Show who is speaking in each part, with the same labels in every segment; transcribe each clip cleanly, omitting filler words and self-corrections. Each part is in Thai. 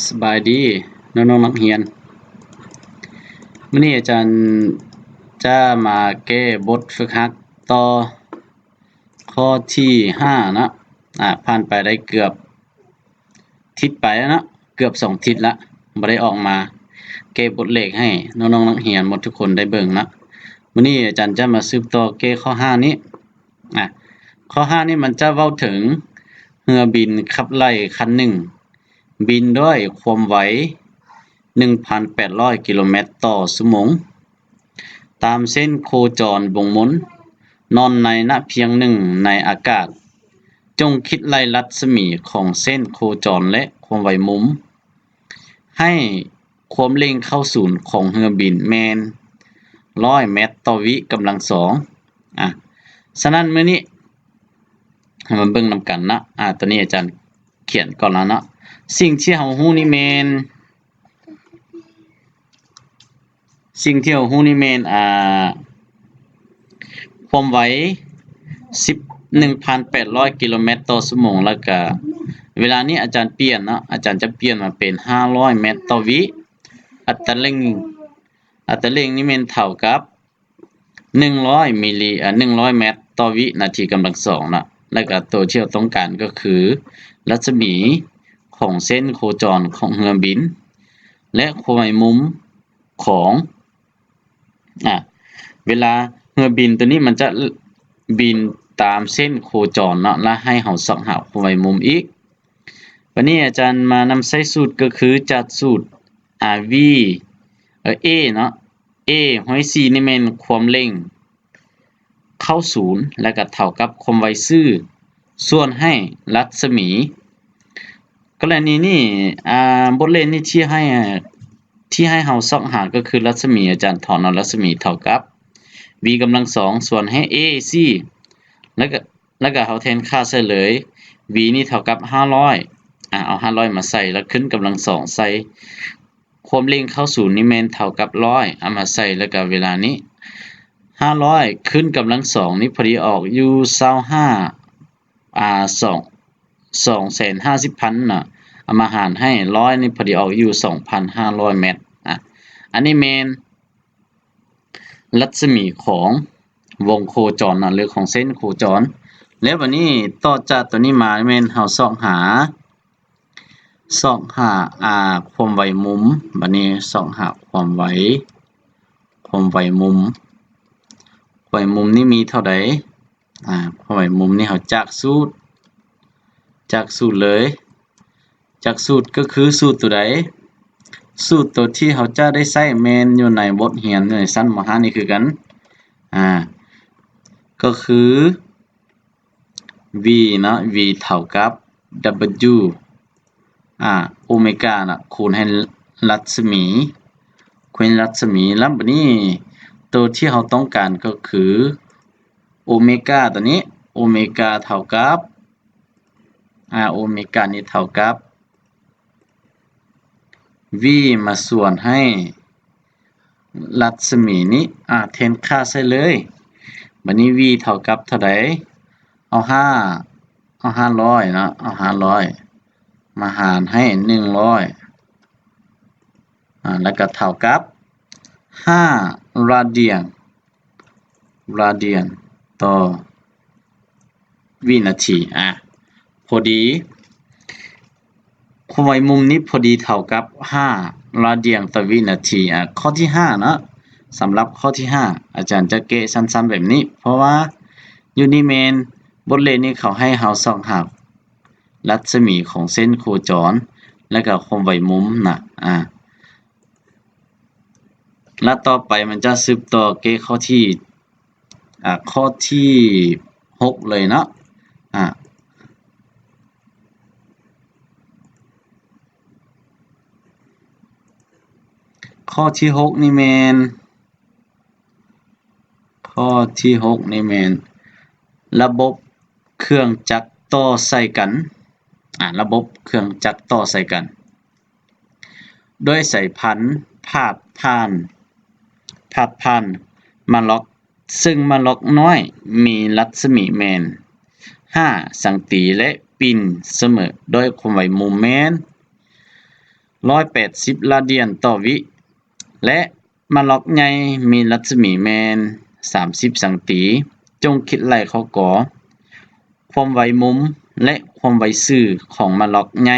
Speaker 1: สบายดีน้องๆนักเรียนมื้อนี้อาจารย์จะมาแก้บทฝึกหัดต่อข้อที่5นะผ่านไปได้เกือบทิศไปแล้วนะเกือบ2ทิศละบ่ได้ออกมาแก้บทเลขให้น้องๆนักเรียนหมดทุกคนได้เบิ่งนะมื้อนี้อาจารย์จะมาสืบต่อแก้ข้อ5นี้ข้อ5นี้มันจะเว้าถึงเรือบินขับไล่คันหนึ่งบินด้วยความไว 1,800 กิโลเมตรต่อชั่วโมงตามเส้นโคจรวงมนนอนในณเพียงหนึ่งในอากาศจงคิดไล่รัศมีของเส้นโคจรและความไวมุมให้ความเร็วเข้าศูนย์ของเรือบินแมน100 เมตรต่อวิกำลังสองฉะนั้นมื้อนี้มาเบิ่งนำกันนะตอนนี้อาจารย์เขียนก่อนแล้วนะสิ่งที่เฮาฮู้นี่แม่นความไว1,800 กิโลเมตรต่อชั่วโมงแล้วก็เวลานี้อาจารย์เปลี่ยนเนาะอาจารย์จะเปลี่ยนมาเป็น500 เมตรต่อวิอัตราเร่งนี่แม่นเท่ากับ100เมตรต่อวินาทีกำลังสองนะแล้วก็ตัวที่เราต้องการก็คือรัศมีของเส้นโคจรของเรือบินและความไวมุมของเวลาเรือบินตัวนี้มันจะบินตามเส้นโคจรเนาะและให้เราส่องหาความไวมุมอีกวันนี้อาจารย์มานำใช้สูตรก็คือจากสูตร v a เนาะ a ห้อย4นี่แม่นความเร่งเข้าศูนย์แล้วก็เท่ากับความไวซื่อส่วนให้รัศมีกรณีนี้บทเรียนนี้ที่ให้เราส่องหาก็คือรัศมีอาจารย์ถอนเอารัศมีเท่ากับ v กำลังสองส่วนให้ ac แล้วก็เราแทนค่าใส่เลย v นี่เท่ากับ500เอา500มาใส่แล้วขึ้นกำลังสองใส่ความเร่งเข้าศูนย์นี่แม่นเท่ากับ100เอามาใส่แล้วก็เวลานี้500ขึ้นกำลังสองนี่พอดีออกอยู่250,000น่ะเอามาหารให้100นี่พอดีออกอยู่ 2,500 เมตรอันนี้แม่นรัศมีของวงโคจรหรือของเส้นโคจรแล้วบัดนี้ต่อจากตัวนี้มาแม่นเฮาส่องหาความไวมุมบัดนี้ส่องหาความไวมุมนี่มีเท่าใดความไวมุมนี่เฮาจากสูตรเลยจากสูตรก็คือสูตรตัวใดสูตรตัวที่เฮาจะได้ใช้แม่นอยู่ในบทเรียนในชั้นม.5 นี่คือกันก็คือ v นะ v เท่ากับ w โอเมก้านะคูณให้รัศมีแล้วบัดนี้ตัวที่เราต้องการก็คือโอเมก้าตัวนี้โอเมก้าเท่ากับโอเมก้านี่เท่ากับ v มาส่วนให้รัศมีนี้แทนค่าใส่เลยบัดนี้ v เท่ากับเท่าใดเอา500เนาะเอา500มาหารให้100แล้วก็เท่ากับ5 ราเดียนต่อวินาทีพอดีความไวมุมนี้พอดีเท่ากับ5 ราเดียนต่อวินาทีข้อที่5นะสำหรับข้อที่5อาจารย์จะเกะสั้นๆแบบนี้เพราะว่าอยู่นี่แม่นบทเรียนนี้เขาให้เราส่องหารัศมีของเส้นโคจรและก็ความไวมุมนะและต่อไปมันจะสืบต่อเกะข้อที่6เลยเนาะข้อที่6นี่แม่นระบบเครื่องจักรต่อใส่กันระบบเครื่องจักรต่อใส่กันโดยสายพันธุ์พาดผ่านมาล็อกซึ่งมาล็อกน้อยมีรัศมีแม่น5 สังตีและปิ่นเสมอโดยความไวมุมแม่น 180 ราเดียนต่อวิและมาล็อกใหญ่มีรัศมีแมน30 สังตีจงคิดไล่เขาก่อความไวมุมและความไวซื่อของมาล็อกใหญ่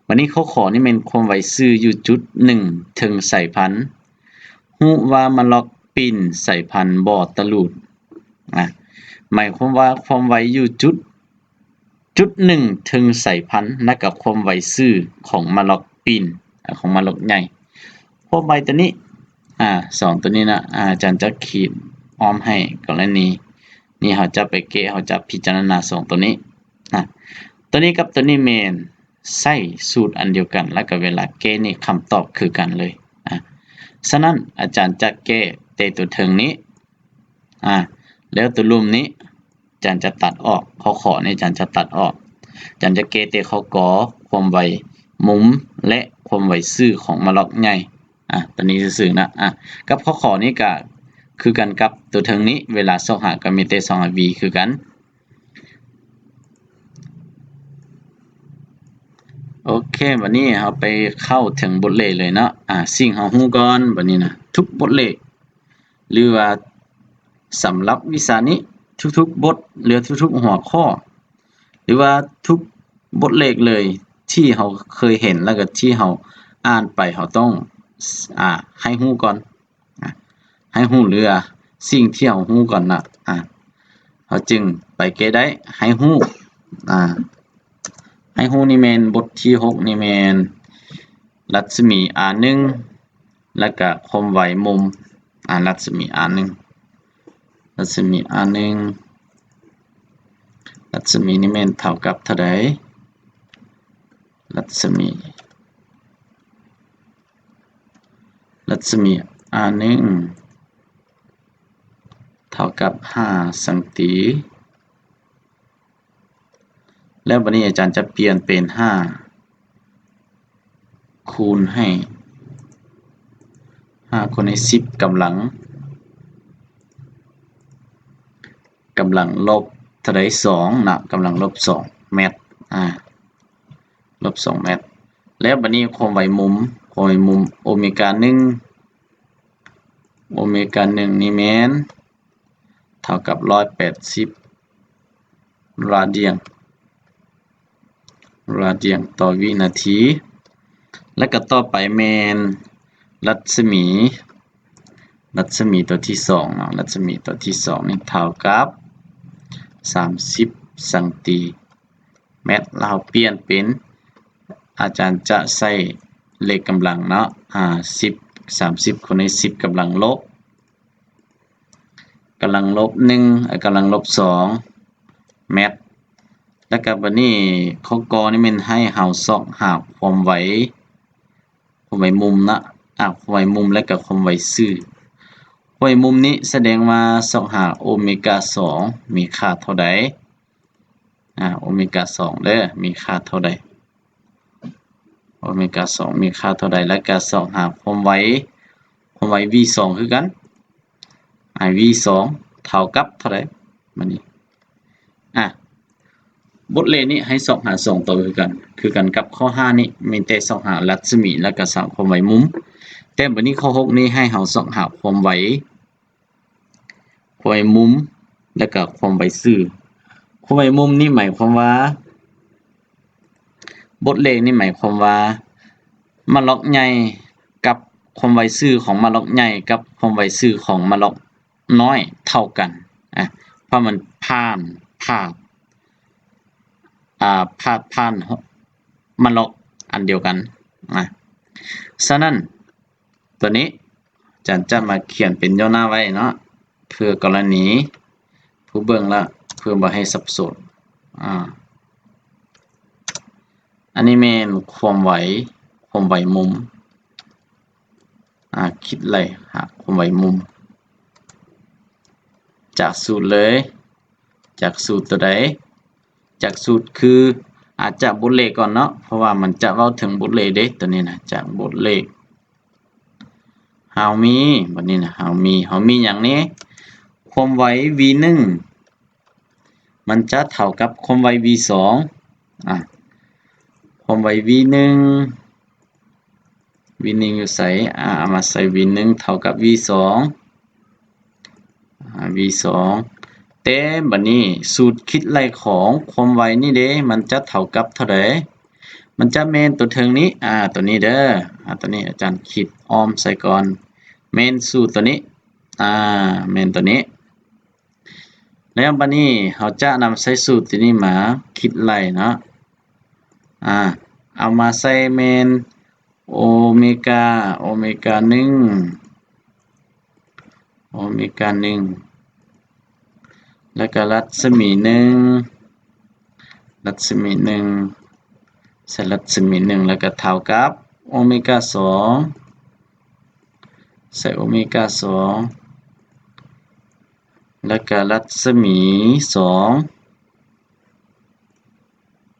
Speaker 1: วันนี้เขาขอนี่เป็นความไวซื่ออยู่จุด1ถึงสายพันธุ์ฮู้ว่ามาล็อกปิ่นสายพันธุ์บ่ตะลุดหมายความว่าความไวอยู่จุด1ถึงสายพันธุ์และกับความไวซื่อของมาล็อกปิ่นของมาล็อกใหญ่ความไวตัวนี้สองตัวนี้นะอาจารย์จะขีดอ้อมให้กรณีนี่เขาจะไปเกะเขาจะพิจารณาสองตัวนี้ตัวนี้กับตัวนี้เมนใส่สูตรอันเดียวกันแล้วก็เวลาเกะนี่คำตอบคือกันเลยฉะนั้นอาจารย์จะเกะเตตัวเทิงนี้แล้วตัวลุ่มนี้อาจารย์จะตัดออกเขาขอในอาจารย์จะตัดออกอาจารย์จะเกะเตเขากอความไวมุมและความไวซื่อของมาล็อกใหญ่ตัวนี้ซื่อๆนะกับข้อขอนี้ก็คือกันกับตัวเทิงนี้เวลาซอกหาก็มีเตซองหา v คือกันโอเควันนี้เราไปเข้าถึงบทเลขเลยเนาะสิ่งเฮาฮู้ก่อนบัดนี้นะทุกบทเลขหรือว่าสำหรับวิชานี้ทุกๆบทหรือทุกๆหัวข้อหรือว่าทุกบทเลขเลยที่เราเคยเห็นแล้วก็ที่เราอ่านไปเราต้องให้ฮู้ก่อนให้ฮู้เรือสิ่งที่เราฮู้ก่อนน่ะเราจึงไปเกได้ให้ฮู้ให้ฮู้นี่แม่นบทที่6นี่แม่นรัศมี R1 แล้วก็ความไวมุมรัศมี R1 รัศมี R1 รัศมีนี่แม่นเท่ากับเท่าใดรัศมี R1 เท่ากับ5สังตีแล้ววันนี้อาจารย์จะเปลี่ยนเป็น5คูณให้5คูณให้10กำลังลบเท่าใด2นะกำลังลบ2เมตรลบ2เมตรแล้ววันนี้ความไวมุมโอเมก้า1นี่แม่นเท่ากับ180ราเดียนต่อวินาทีแล้วก็ต่อไปแม่นรัศมีตัวที่2เนาะรัศมีตัวที่2นี่เท่ากับ30สังตีเมตรเราเปลี่ยนเป็นอาจารย์จะใส่เลขกำลังเนาะ30คูณให้10กำลังลบ1กำลังลบ2เมตรแล้วก็บัดนี้ข้อกอนี่มันให้เฮาซอกหาความไวมุมนะความไวมุมและก็ความไวซื่อความไวมุมนี้แสดงว่าซอกหาโอเมก้า2มีค่าเท่าใดโอเมก้า2เด้อมีค่าเท่าใดโอเมก้า2มีค่าเท่าใดแล้วก็ซอกหาความไวv2 คือกันv2 เท่ากับเท่าใดบัดนี้บทเลขนี้ให้ซอกหา2ตัวคือกันกับข้อ5นี้มีแต่ซอกหารัศมีแล้วก็สร้างความไวมุมแต่บัดนี้ข้อ6นี้ให้เฮาซอกหาความไวมุมแล้วก็ความไวซื่อความไวมุมนี่หมายความว่าบทเลขนี่หมายความว่ามาล็อกใหญ่กับความไวซื่อของมาล็อกใหญ่กับความไวซื่อของมาล็อกน้อยเท่ากันเพราะมันผ่านมาล็อกอันเดียวกันฉะนั้นตัวนี้อาจารย์จะมาเขียนเป็นย่อหน้าไว้เนาะเพื่อกรณีผู้เบิ่งละเพื่อบ่ให้สับสนอันนี้แม่นความไวมุมคิดเลยความไวมุมจากสูตรเลยจากสูตรตัวใดจากสูตรคืออาจจะบทเลขก่อนเนาะเพราะว่ามันจะเว้าถึงบทเลขเด้ตัวนี้นะจากบทเลขเฮามีบัดนี้นะเฮามีหยังนี้ความไว v1 มันจะเท่ากับความไว v2 ความไว v1 v1 อยู่ไสเอามาใส่ v1 เท่ากับ v2 v2 แต่บัดนี้สูตรคิดไล่ของความไวนี่เด้มันจะเท่ากับเท่าใดมันจะแม่นตัวเทิงนี้ตัวนี้เด้อตัวนี้อาจารย์คิดอ้อมใส่ก่อนแม่นสูตรตัวนี้แม่นตัวนี้แล้วบัดนี้เราจะนำใส่สูตรตัวนี้มาคิดไล่เนาะเอามาใส่แม่นโอเมก้า1แล้วก็รัศมี1ใส่รัศมี1แล้วก็เท่ากับโอเมก้า2ใส่โอเมก้า2แล้วก็รัศมี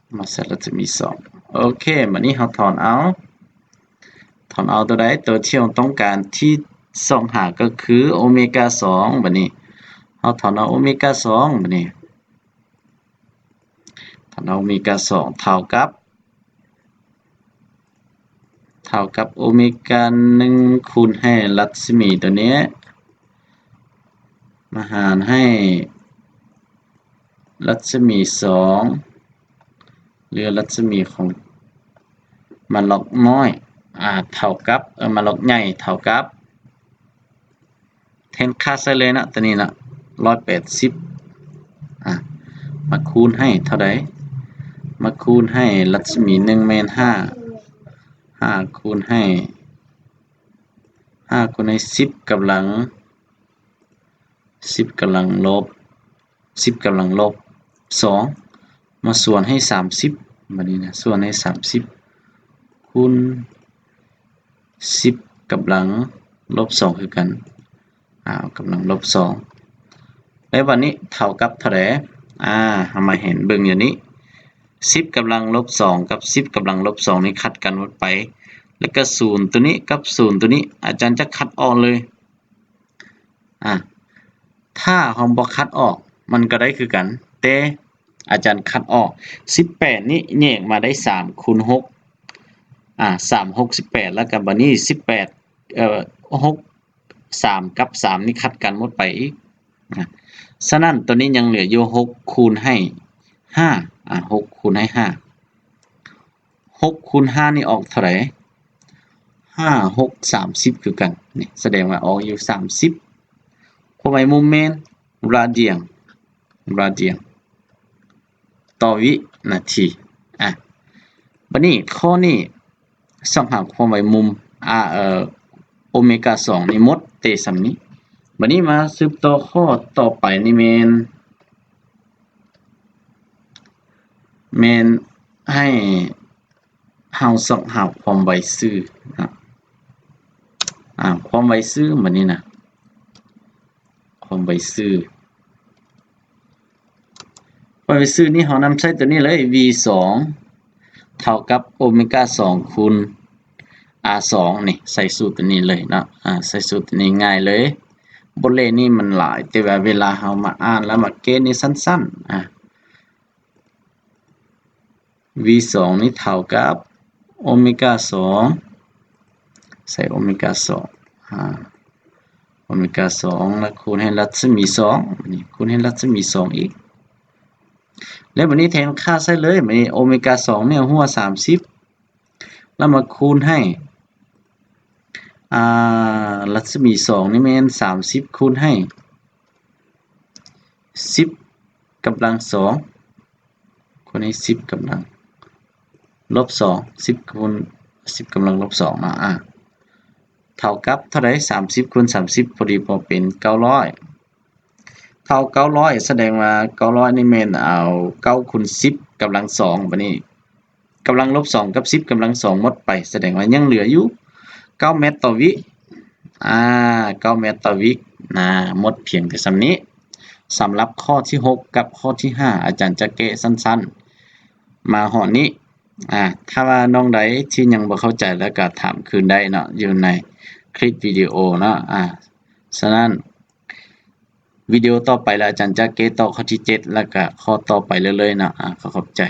Speaker 1: 2มาใส่รัศมี2โอเคบัดนี้เราถอนเอาตัวใดตัวที่เราต้องการที่ส่องหาก็คือโอเมก้า2บัดนี้เราถอนเอาโอเมก้า2บัดนี้ถอนเอาโอเมก้า2เท่ากับโอเมก้า1คูณให้รัศมีตัวนี้มาหารให้รัศมี2เหลือรัศมีของมาล็อกน้อยเท่ากับมาล็อกใหญ่เท่ากับแทนค่าใส่เลยนะตัวนี้นะ180มาคูณให้เท่าใดมาคูณให้รัศมี1แม่น5คูณให้10กำลังลบ2มาส่วนให้30บัดนี้นะส่วนให้30คูณ10กำลังลบ2คือกันกำลังลบ2แล้ววันนี้เท่ากับเท่าไหร่เอามาเห็นเบิ่งอย่างนี้10กำลังลบ2กับ10กำลังลบ2นี่คัดกันหมดไปแล้วก็0ตัวนี้กับ0ตัวนี้อาจารย์จะคัดออกเลยถ้าเราบ่คัดออกมันก็ได้คือกันแต่อาจารย์คัดออก18นี่แยกมาได้3คูณ63 6 18แล้วก็บัดนี้6 3กับ3นี่คัดกันหมดไปอีกฉะนั้นตัวนี้ยังเหลืออยู่6คูณให้56คูณให้6คูณ5นี่ออกเท่าไหร่5 6 30คือกันนี่แสดงว่าออกอยู่30ความหมายมุมแม่นราเดียนต่อวินาทีบัดนี้ข้อนี้ส่องหาความหมายมุมโอเมก้า2นี่หมดเตสำนี้บัดนี้มาสืบต่อข้อต่อไปนี่แม่นให้เฮาส่องหาความไวซื่อความไวซื่อบัดนี้นะความไวซื่อนี่เฮานำใช้ตัวนี้เลย v2 เท่ากับโอเมก้า2คูณ r2 นี่ใส่สูตรตัวนี้เลยเนาะใส่สูตรตัวนี้ง่ายเลยบทเลขนี่มันหลายแต่ว่าเวลาเฮามาอ่านแล้วมาเกณฑ์นี่สั้นๆv2 นี่เท่ากับโอเมก้า2ใส่โอเมก้า2โอเมก้า2แล้วคูณให้รัศมี2นี่คูณให้รัศมี2อีกแล้วบัดนี้แทนค่าใส่เลยบัดนี้โอเมก้า2เนี่ยหัว30แล้วมาคูณให้รัศมี2นี่แม่น30คูณให้10กำลัง2คูณให้10กำลังลบ2 10คูณ10กำลังลบ2เนาะเท่ากับเท่าใด30คูณ30พอดีพอเป็น900เท่า900แสดงว่า900นี่แม่นเอา9คูณ10กำลัง2บัดนี้กำลังลบ2กับ10กำลัง2หมดไปแสดงว่ายังเหลืออยู่9เมตรต่อวิ9เมตรต่อวิหมดเพียงแต่ส่ำนี้สำหรับข้อที่6กับข้อที่5อาจารย์จะแก้สั้นๆมาหอนี้ถ้าว่าน้องใดที่ยังบ่เข้าใจแล้วก็ถามคืนได้เนาะอยู่ในคลิปวิดีโอเนาะฉะนั้นวิดีโอต่อไปแล้วอาจารย์จะแก้ต่อข้อที่7แล้วก็ข้อต่อไปเรื่อยๆเนาะขอบใจ